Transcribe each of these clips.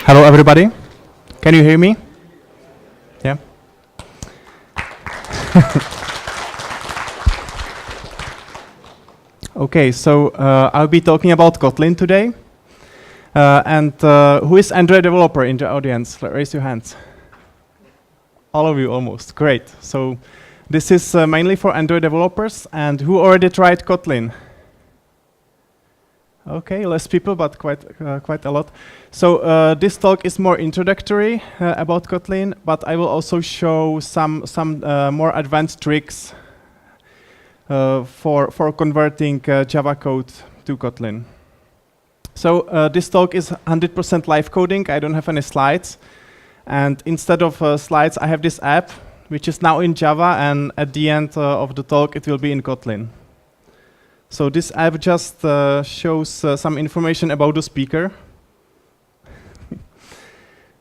Hello, everybody. Can you hear me? Yeah. Okay, so I'll be talking about Kotlin today. Who is Android developer in the audience? Raise your hands. All of you, almost. Great. So this is mainly for Android developers. And who already tried Kotlin? Okay, less people, but quite a lot. So this talk is more introductory about Kotlin, but I will also show some more advanced tricks for converting Java code to Kotlin. So this talk is 100% live coding. I don't have any slides, and instead of slides, I have this app, which is now in Java, and at the end of the talk, it will be in Kotlin. So this app just shows some information about the speaker.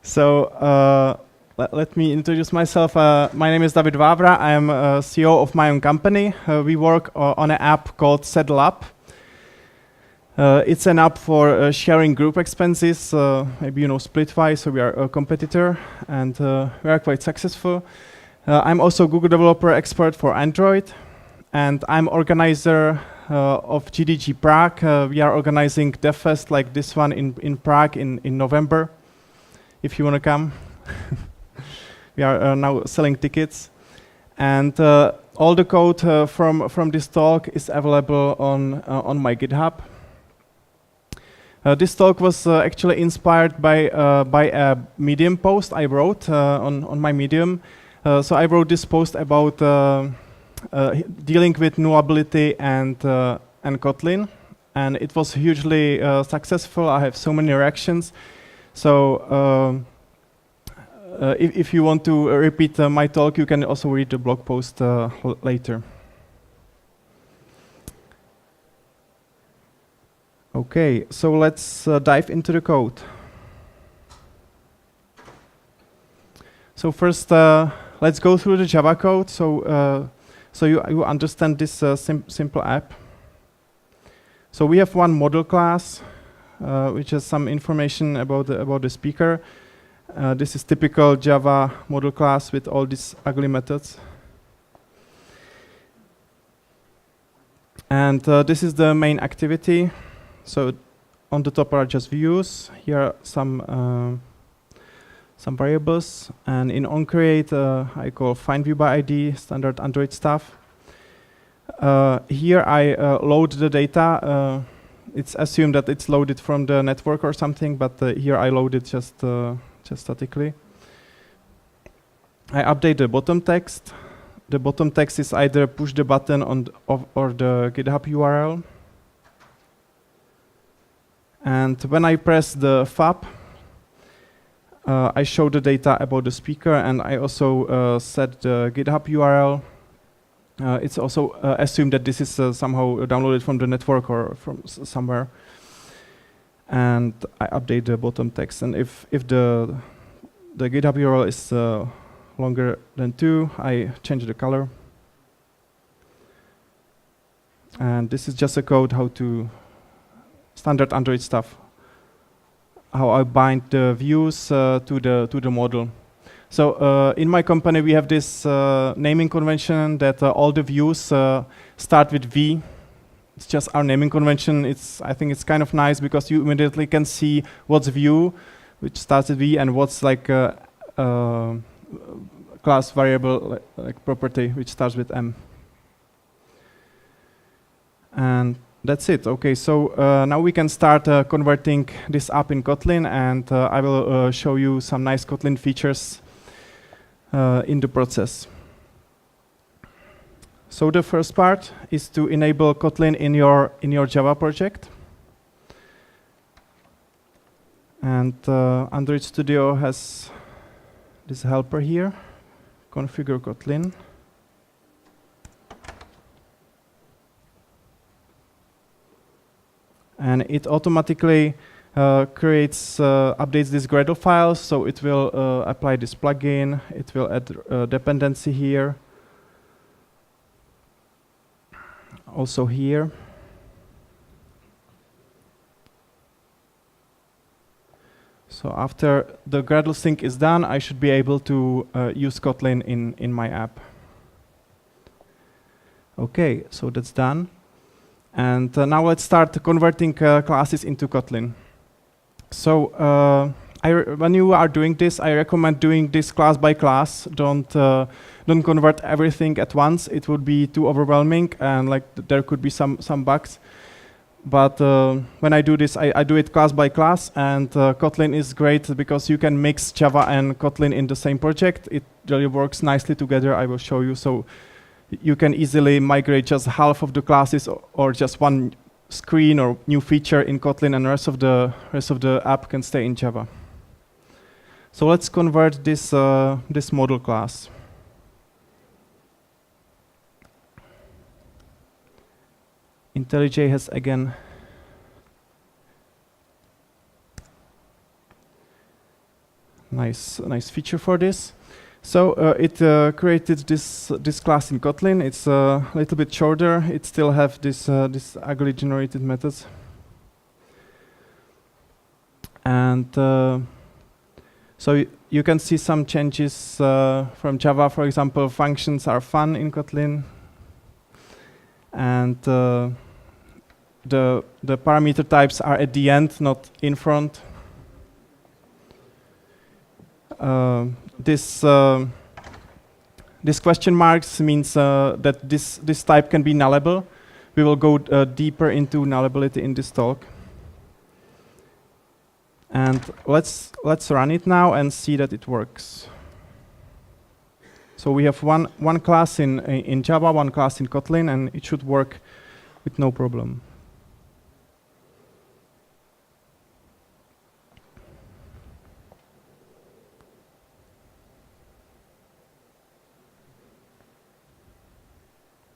So let me introduce myself. My name is Vavra. I am CEO of my own company. We work on an app called Saddle Up. It's an app for sharing group expenses. Maybe you know Splitwise, so we are a competitor, and we are quite successful. I'm also a Google developer expert for Android, and I'm organizer of GDG Prague. We are organizing DevFest like this one in Prague in November, if you want to come. We are now selling tickets. And all the code from this talk is available on my GitHub. This talk was actually inspired by a Medium post I wrote on my Medium. So I wrote this post about dealing with nullability and Kotlin, and it was hugely successful. I have so many reactions. So if you want to repeat my talk, you can also read the blog post later. Okay, so let's dive into the code. So first, let's go through the Java code. So you understand this simple app. So we have one model class, which has some information about the speaker. This is typical Java model class with all these ugly methods. And this is the main activity. So on the top are just views. Here are some variables, and in onCreate I call find view by ID, standard Android stuff. Here I load the data. It's assumed that it's loaded from the network or something, but here I load it just statically. I update the bottom text. The bottom text is either push the button or the GitHub URL. And when I press the fab, I show the data about the speaker, and I also set the GitHub URL. It's also assumed that this is somehow downloaded from the network or from somewhere. And I update the bottom text. And if the GitHub URL is longer than 2, I change the color. And this is just a code how to standard Android stuff. How I bind the views to the model. So in my company we have this naming convention that all the views start with V. It's just our naming convention. I think it's kind of nice because you immediately can see what's view, which starts with V, and what's like class variable like property, which starts with M. And that's it. Okay, so now we can start converting this app in Kotlin, and I will show you some nice Kotlin features in the process. So the first part is to enable Kotlin in your Java project. And Android Studio has this helper here, configure Kotlin. And it automatically updates this Gradle file, so it will apply this plugin. It will add a dependency here. Also here. So after the Gradle sync is done, I should be able to use Kotlin in my app. Okay, so that's done. And now let's start converting classes into Kotlin. So when you are doing this, I recommend doing this class by class. Don't convert everything at once. It would be too overwhelming, and like there could be some bugs. But when I do this, I do it class by class, and Kotlin is great because you can mix Java and Kotlin in the same project. It really works nicely together. I will show you. So you can easily migrate just half of the classes or just one screen or new feature in Kotlin, and the rest of the app can stay in Java. So let's convert this this model class. IntelliJ has again nice feature for this. So it created this class in Kotlin. It's a little bit shorter. It still have this ugly generated methods. And so you can see some changes from Java. For example, functions are fun in Kotlin, and the parameter types are at the end, not in front. This question marks means that this type can be nullable. We will go deeper into nullability in this talk. And let's run it now and see that it works. So we have one class in Java, one class in Kotlin, and it should work with no problem.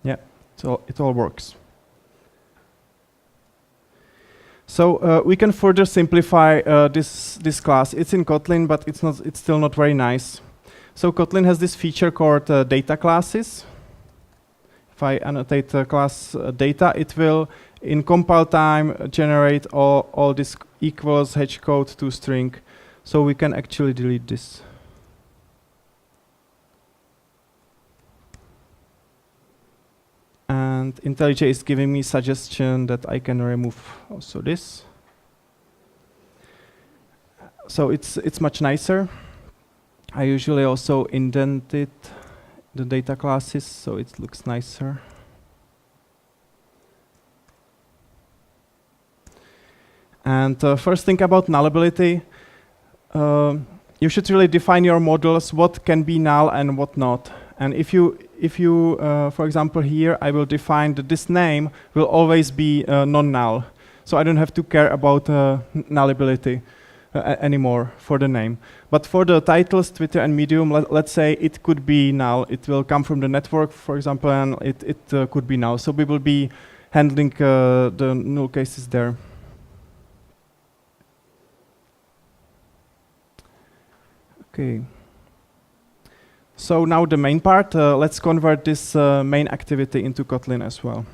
Yeah, so it all works. So we can further simplify this class. It's in Kotlin, but it's still not very nice. So Kotlin has this feature called data classes. If I annotate class data, it will, in compile time, generate all this equals hashcode to string. So we can actually delete this. And IntelliJ is giving me suggestion that I can remove also this. So it's much nicer. I usually also indented the data classes, so it looks nicer. And first thing about nullability, you should really define your models, what can be null and what not. And if you for example, here I will define that this name will always be non-null. So I don't have to care about nullability anymore for the name. But for the titles, Twitter and Medium, let's say it could be null. It will come from the network, for example, and it could be null. So we will be handling the null cases there. Okay. So now the main part, let's convert this main activity into Kotlin as well.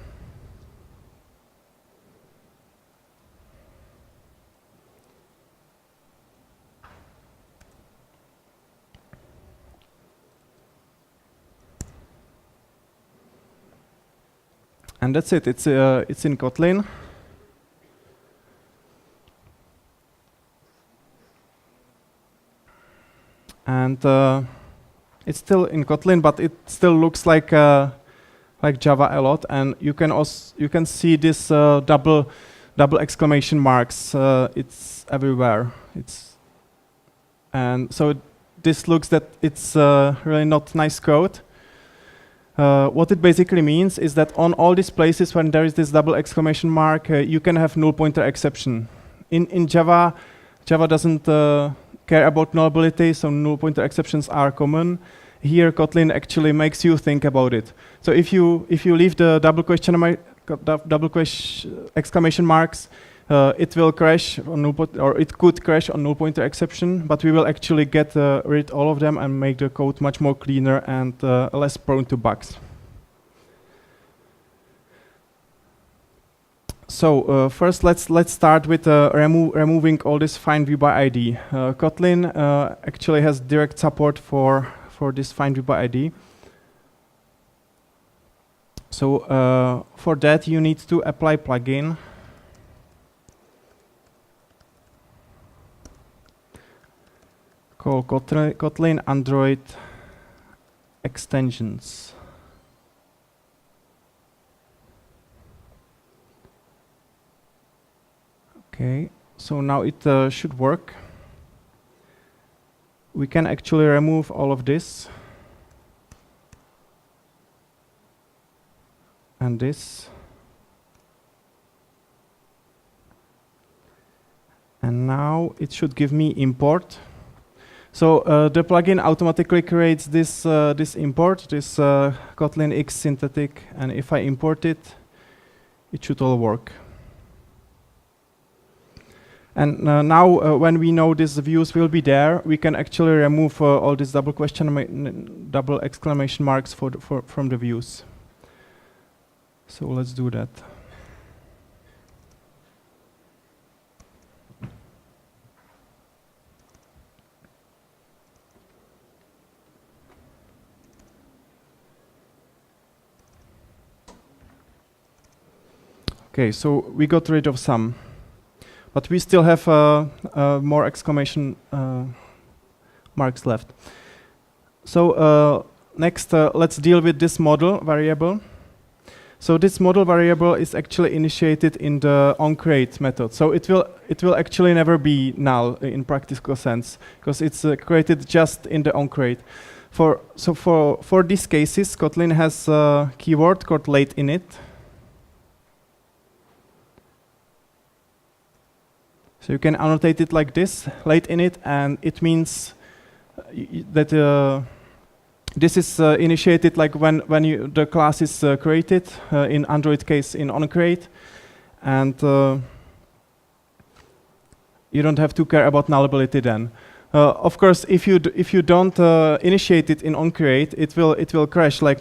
And that's it, it's in Kotlin. And it's still in Kotlin, but it still looks like Java a lot. And you can see this double exclamation marks. It's everywhere. And so this looks that it's really not nice code. What it basically means is that on all these places when there is this double exclamation mark, you can have null pointer exception. In Java doesn't care about nullability, so null pointer exceptions are common. Here, Kotlin actually makes you think about it. So if you leave the double exclamation marks, it will crash on null or it could crash on null pointer exception. But we will actually get rid all of them and make the code much more cleaner and less prone to bugs. First, let's start with removing all this find view by ID. Kotlin actually has direct support for this find view by ID. So for that, you need to apply plugin. Called Kotlin Android extensions. Okay, so now it should work. We can actually remove all of this. And this. And now it should give me import. So the plugin automatically creates this this import, this Kotlin X synthetic, and if I import it, it should all work. And now, when we know these views will be there, we can actually remove all these double exclamation marks from the views. So let's do that. Okay, so we got rid of some. But we still have more exclamation marks left. So next, let's deal with this model variable. So this model variable is actually initiated in the onCreate method. So it will actually never be null in practical sense, because it's created just in the onCreate. For these cases, Kotlin has a keyword called late init. So you can annotate it like this, late init, and it means that this is initiated like when the class is created, in Android case in onCreate, and you don't have to care about nullability then. Of course, if you don't initiate it in onCreate, it will crash like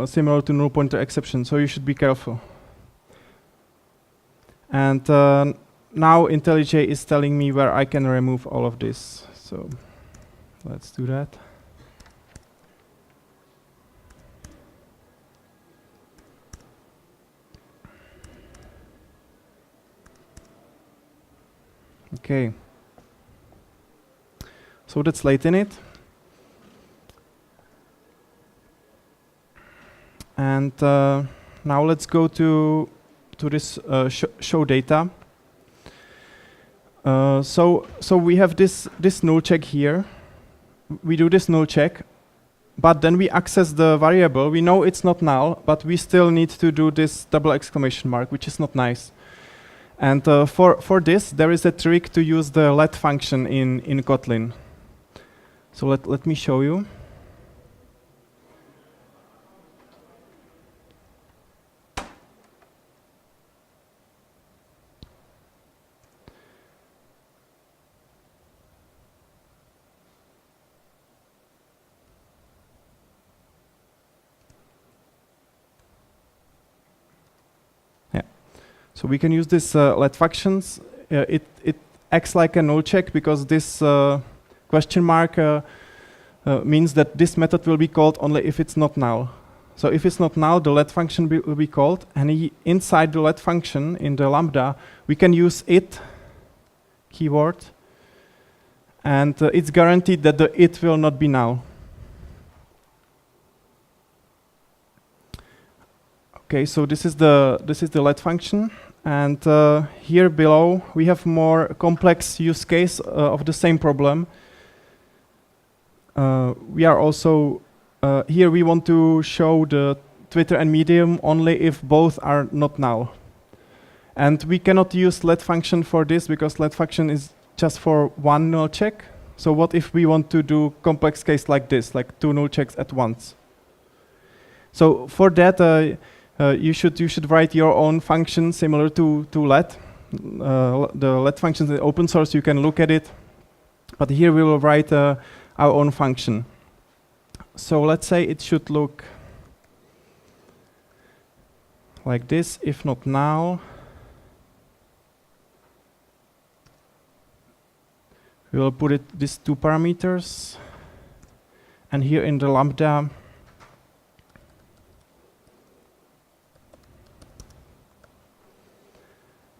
similar to null pointer exception. So you should be careful. And now IntelliJ is telling me where I can remove all of this. So let's do that. Okay. So that's late init. And now let's go to this show data. So we have this null check here. We do this null check, but then we access the variable. We know it's not null, but we still need to do this double exclamation mark, which is not nice. And for this, there is a trick to use the let function in Kotlin. So let me show you. So we can use this let functions. It acts like a null check because this question mark means that this method will be called only if it's not null. So if it's not null, the let function will be called, and inside the let function in the lambda, we can use it keyword, and it's guaranteed that the it will not be null. Okay, so this is the let function. And here below, we have more complex use case of the same problem. We are also, here we want to show the Twitter and Medium only if both are not null. And we cannot use let function for this because let function is just for one null check. So what if we want to do complex case like this, like two null checks at once? So for that, you should write your own function similar to let. The let function is open source, you can look at it. But here we will write our own function. So let's say it should look like this, if not null. we will put these 2 parameters, and here in the lambda,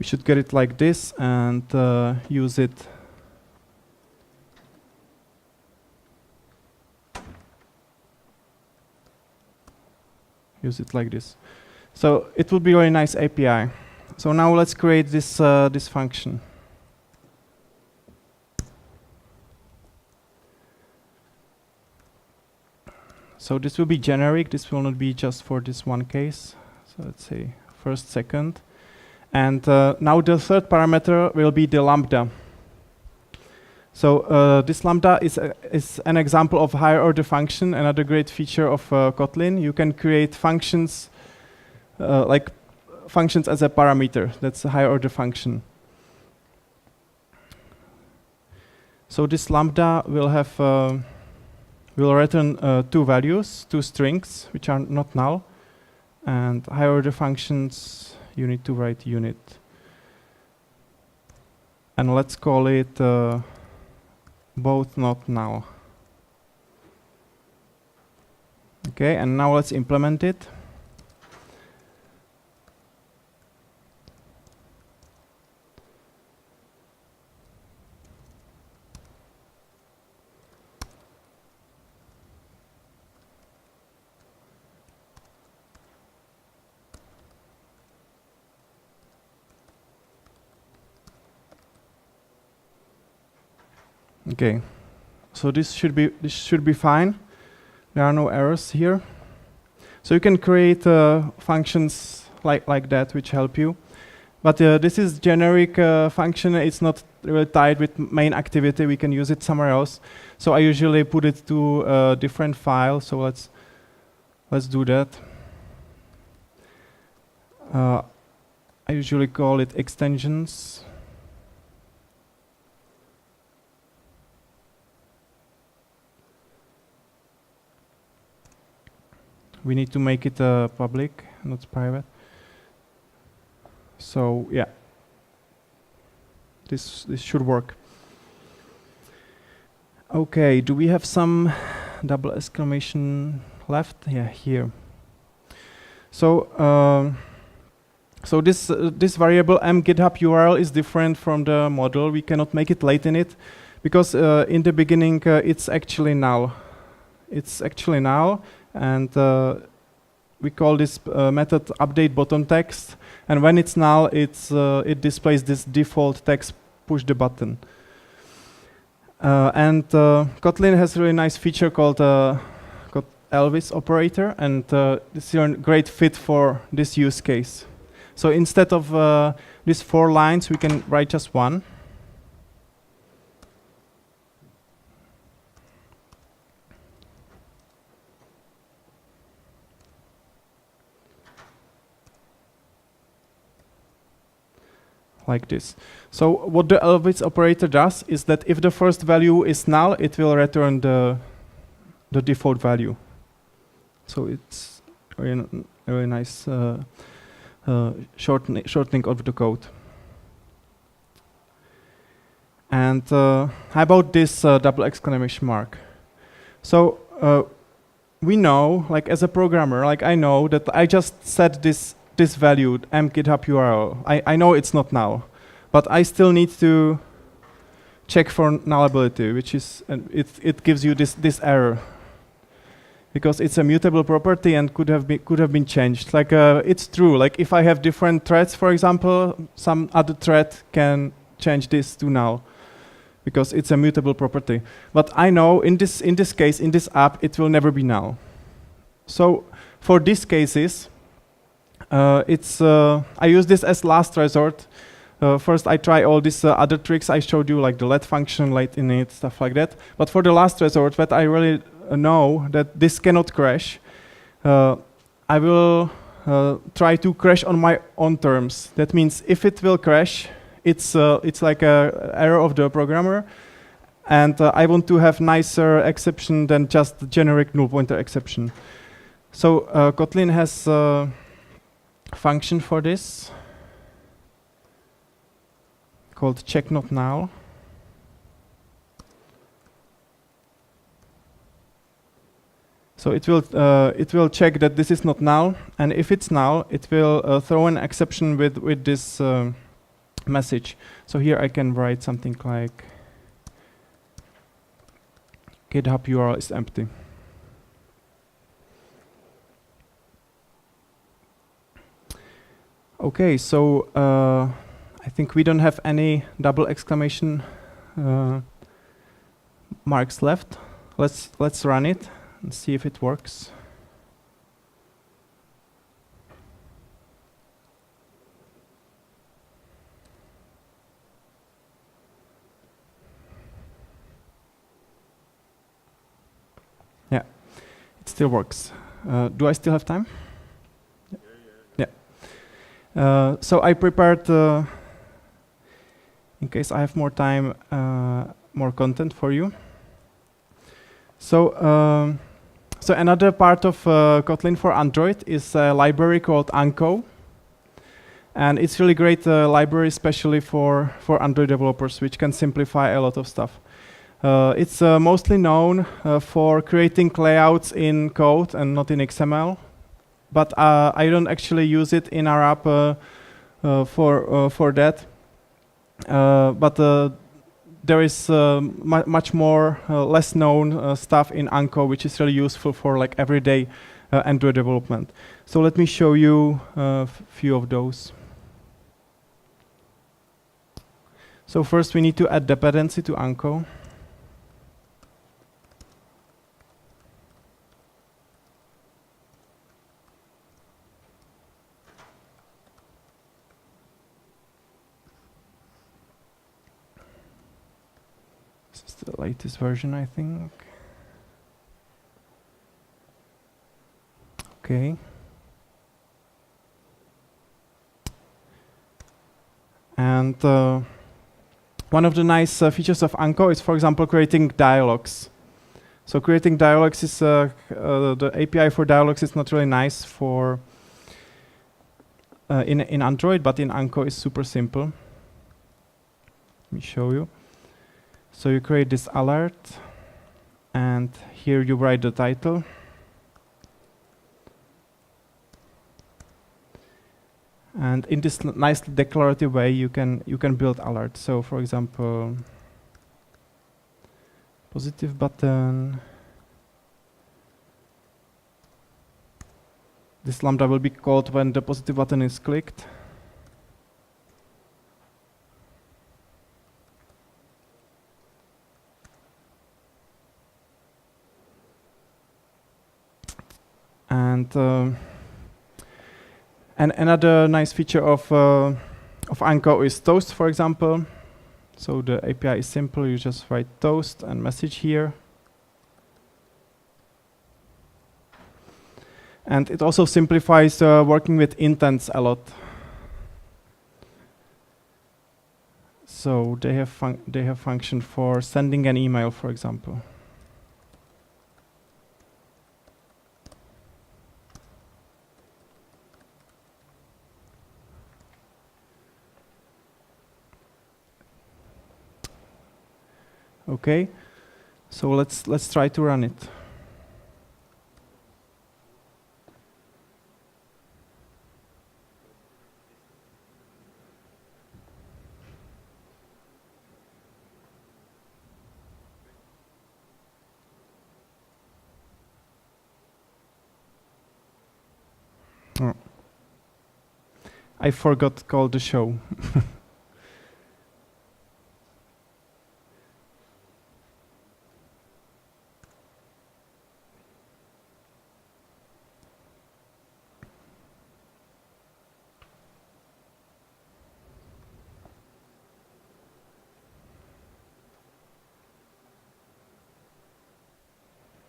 we should get it like this and use it. Use it like this. So it will be a very nice API. So now let's create this this function. So this will be generic. This will not be just for this one case. So let's say first, second. And now the third parameter will be the lambda. So this lambda is an example of higher order function, another great feature of Kotlin. You can create functions like functions as a parameter. That's a higher order function. So this lambda will have will return 2 values, 2 strings, which are not null. And higher order functions, you need to write unit. And let's call it both not null. Okay, and now let's implement it. Okay, so this should be fine. There are no errors here. So you can create functions like that which help you. But this is generic function. It's not really tied with main activity. We can use it somewhere else. So I usually put it to a different file. So let's do that. I usually call it extensions. We need to make it public, not private. So yeah, this should work. Okay, do we have some double exclamation left? Yeah, here. So so this variable mGithub URL is different from the model. We cannot make it late in it because in the beginning it's actually null. It's actually null. And we call this method update button text. And when it's null, it displays this default text, push the button. And Kotlin has a really nice feature called Elvis operator. And this is a great fit for this use case. So instead of these 4 lines, we can write just 1. Like this. So what the Elvis operator does is that if the first value is null, it will return the default value. So it's a very nice shortening of the code. And how about this double exclamation mark? So we know, like as a programmer, like I know that I just set this value, mGithub URL. I know it's not null, but I still need to check for nullability, which is, it gives you this error. Because it's a mutable property and could have been changed. Like it's true, like if I have different threads, for example, some other thread can change this to null, because it's a mutable property. But I know in this case, in this app, it will never be null. So for these cases, I use this as last resort. First, I try all these other tricks I showed you, like the let function, let init, stuff like that. But for the last resort, that I really know that this cannot crash, I will try to crash on my own terms. That means if it will crash, it's like a error of the programmer, and I want to have nicer exception than just the generic null pointer exception. So Kotlin has function for this called check not null. So it will check that this is not null, and if it's null, it will throw an exception with this message. So here I can write something like GitHub URL is empty. Okay, so I think we don't have any double exclamation marks left. Let's run it and see if it works. Yeah, it still works. Do I still have time? Yeah. So I prepared, in case I have more time, more content for you. So, so another part of Kotlin for Android is a library called Anko, and it's really great library, especially for Android developers, which can simplify a lot of stuff. It's mostly known for creating layouts in code and not in XML, but I don't actually use it in our app for that. But there is much more less known stuff in Anko, which is really useful for like everyday Android development. So let me show you a few of those. So first we need to add dependency to Anko. The latest version, I think. Okay. And one of the nice features of Anko is, for example, creating dialogues. So creating dialogues is the API for dialogues is not really nice for in Android, but in Anko is super simple. Let me show you. So you create this alert, and here you write the title. And in this nice declarative way, you can build alerts. So for example, positive button. This lambda will be called when the positive button is clicked. And another nice feature of Anko is toast, for example. So the API is simple. You just write toast and message here. And it also simplifies working with intents a lot. So they have function for sending an email, for example. Okay, so let's try to run it. Oh. I forgot to call the show.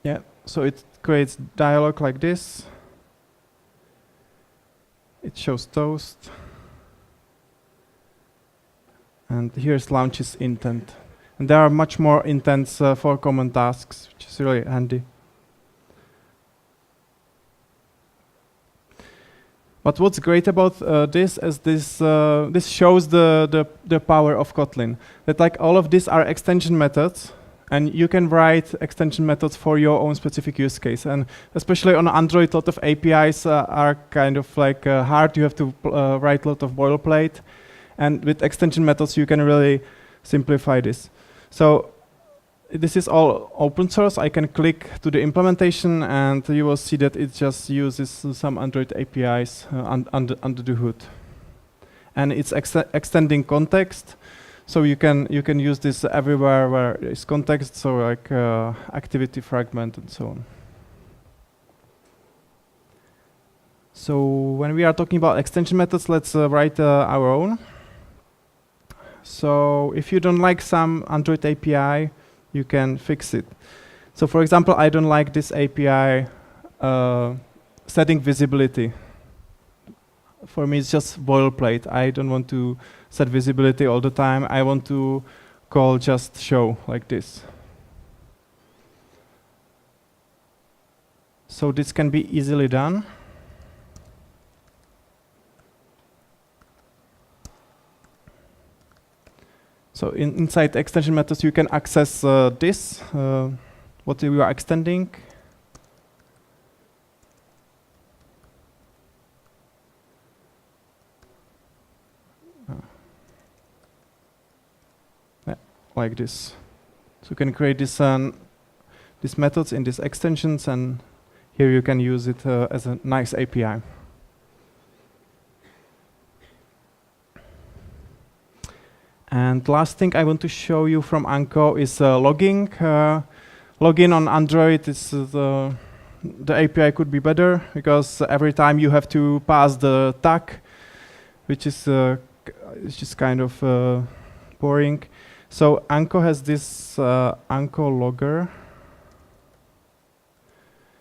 Yeah, so it creates dialogue like this. It shows toast. And here's launches intent. And there are much more intents for common tasks, which is really handy. But what's great about this is this shows the power of Kotlin. That like all of these are extension methods, And you can write extension methods for your own specific use case. And especially on Android, a lot of APIs are kind of like hard. You have to write a lot of boilerplate. And with extension methods, you can really simplify this. So this is all open source. I can click to the implementation, and you will see that it just uses some Android APIs under the hood. And it's extending context. So you can use this everywhere where there is context, so like activity fragment and so on. So when we are talking about extension methods, let's write our own. So if you don't like some Android API, you can fix it. So for example, I don't like this API setting visibility. For me, it's just boilerplate. I don't want to set visibility all the time. I want to call just show like this. So this can be easily done. So inside extension methods, you can access this, what you are extending. Like this. So you can create this, these methods in these extensions, and here you can use it as a nice API. And last thing I want to show you from Anko is logging. Login on Android is the API could be better, because every time you have to pass the tag, which is just kind of boring. So Anko has this Anko logger.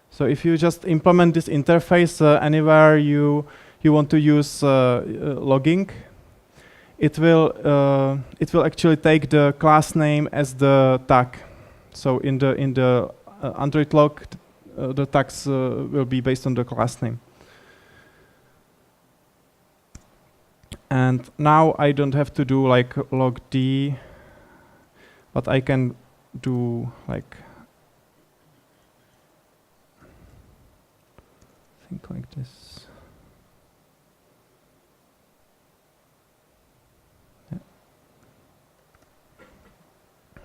So if you just implement this interface anywhere you want to use logging, it will actually take the class name as the tag. So in the Android log, the tags will be based on the class name. And now I don't have to do like log d. But I can do like think like this.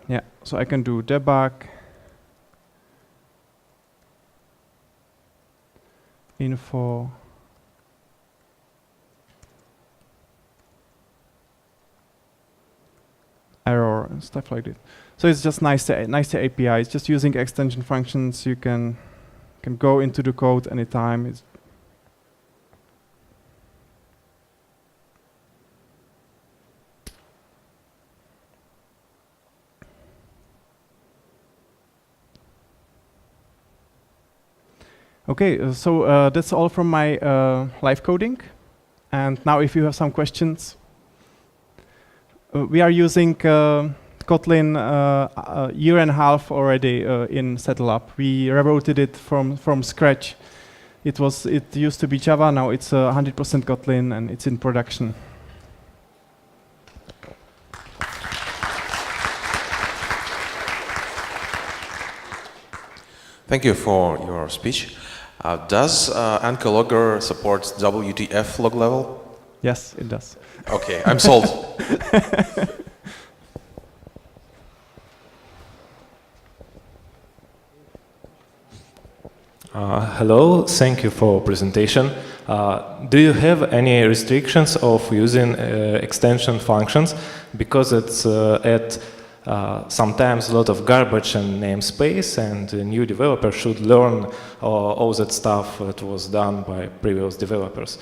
Yeah, so I can do debug, info, error and stuff like that. So it's just nice API. It's just using extension functions. You can go into the code anytime. Okay, so that's all from my live coding. And now if you have some questions, we are using Kotlin a year and a half already in SettlUp. We rewrote it from scratch. It used to be Java, now it's 100% Kotlin, and it's in production. Thank you for your speech. Does Anko logger support WTF log level? Yes, it does. Okay, I'm sold. Hello, thank you for presentation. Do you have any restrictions of using extension functions? Because it's sometimes a lot of garbage and namespace, and a new developer should learn all that stuff that was done by previous developers.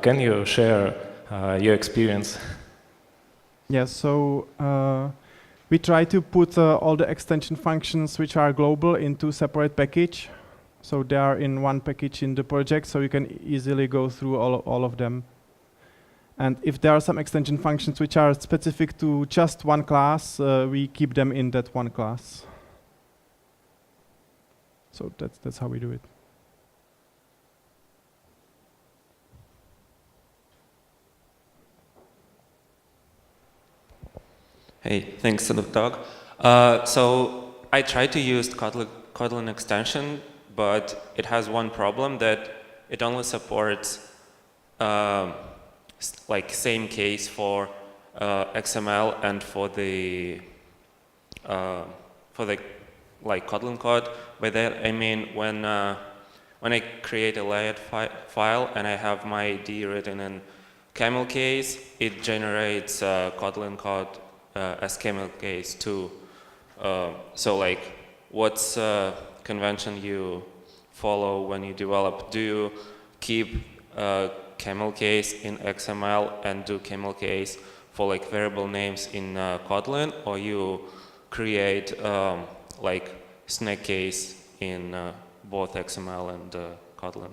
Can you share your experience? Yes, so we try to put all the extension functions which are global into separate package. So they are in one package in the project, so you can easily go through all of them. And if there are some extension functions which are specific to just one class, we keep them in that one class. So that's how we do it. Hey, thanks for the talk. So I tried to use Kotlin extension, but it has one problem that it only supports like same case for XML and for the like Kotlin code. By that I mean when I create a layout file and I have my ID written in camel case, it generates Kotlin code as camel case too. So like, what's convention you follow when you develop? Do you keep camel case in XML and do camel case for like variable names in Kotlin, or you create like snake case in both XML and Kotlin?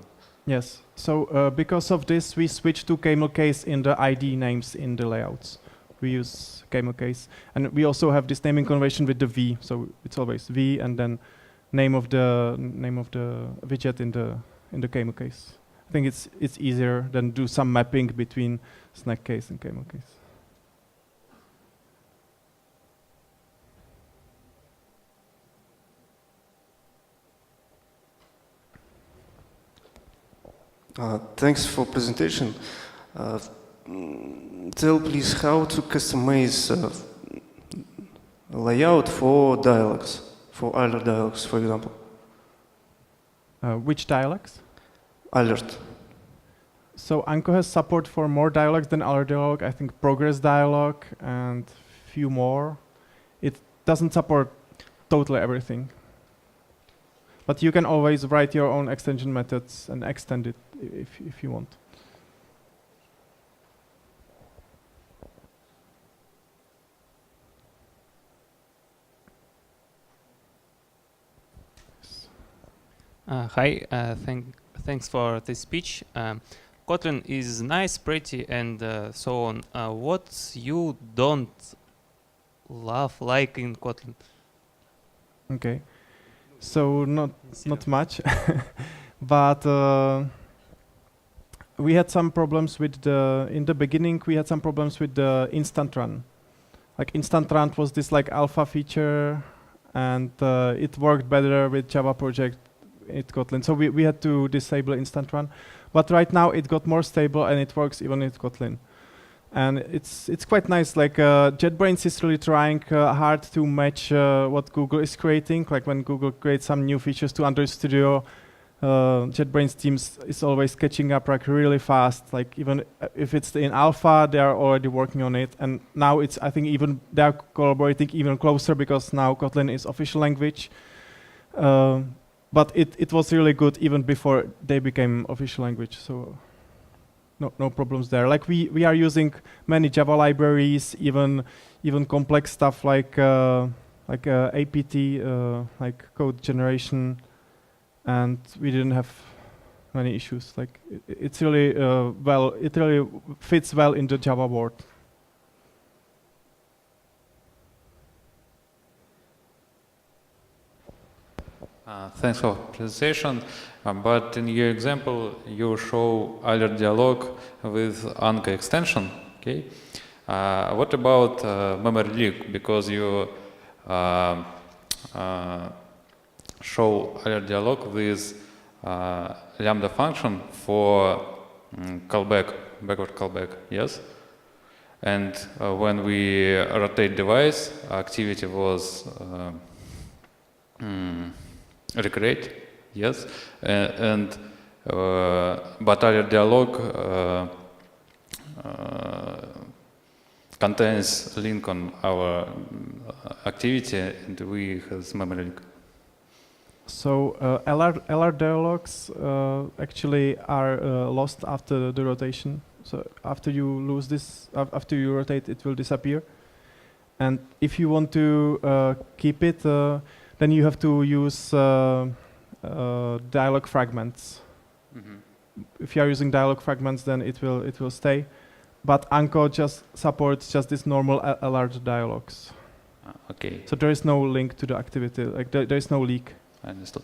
Yes. So because of this, we switched to camel case in the ID names in the layouts. We use camel case, and we also have this naming convention with the V. So it's always V and then name of the widget in the camel case. I think it's easier than do some mapping between snack case and camel case. Thanks for presentation. Tell please how to customize layout for dialogues, for alert dialogues, for example. Which dialogues? Alert. So Anko has support for more dialogues than alert dialogue. I think progress dialogue and few more. It doesn't support totally everything. But you can always write your own extension methods and extend it if you want. Hi, thanks for this speech. Kotlin is nice, pretty, and so on. What you don't like in Kotlin? Okay, so not much, but we had some problems with in the beginning. We had some problems with the instant run. Like instant run was this like alpha feature, and it worked better with Java project. Kotlin, so we had to disable instant run, but right now it got more stable and it works even in Kotlin, and it's quite nice. Like JetBrains is really trying hard to match what Google is creating. Like when Google creates some new features to Android Studio, JetBrains teams is always catching up like really fast. Like even if it's in alpha, they are already working on it, and now it's I think even they are collaborating even closer because now Kotlin is official language. But it was really good even before they became official language, so no problems there. Like we are using many Java libraries, even complex stuff like APT, like code generation, and we didn't have many issues. Like it's really it really fits well in the Java world. Thanks for presentation, but in your example you show alert dialog with Anko extension. Okay, what about memory leak? Because you show alert dialog with lambda function for backward callback. Yes, and when we rotate device, activity was recreate, yes, but alert dialog contains link on our activity, and we have memory link. So LR dialogues actually are lost after the rotation. So after you lose this, after you rotate, it will disappear. And if you want to keep it, then you have to use dialog fragments. Mm-hmm. If you are using dialog fragments, then it will stay. But Anko just supports just this normal LR dialogs. Okay. So there is no link to the activity. Like there is no leak. I understood.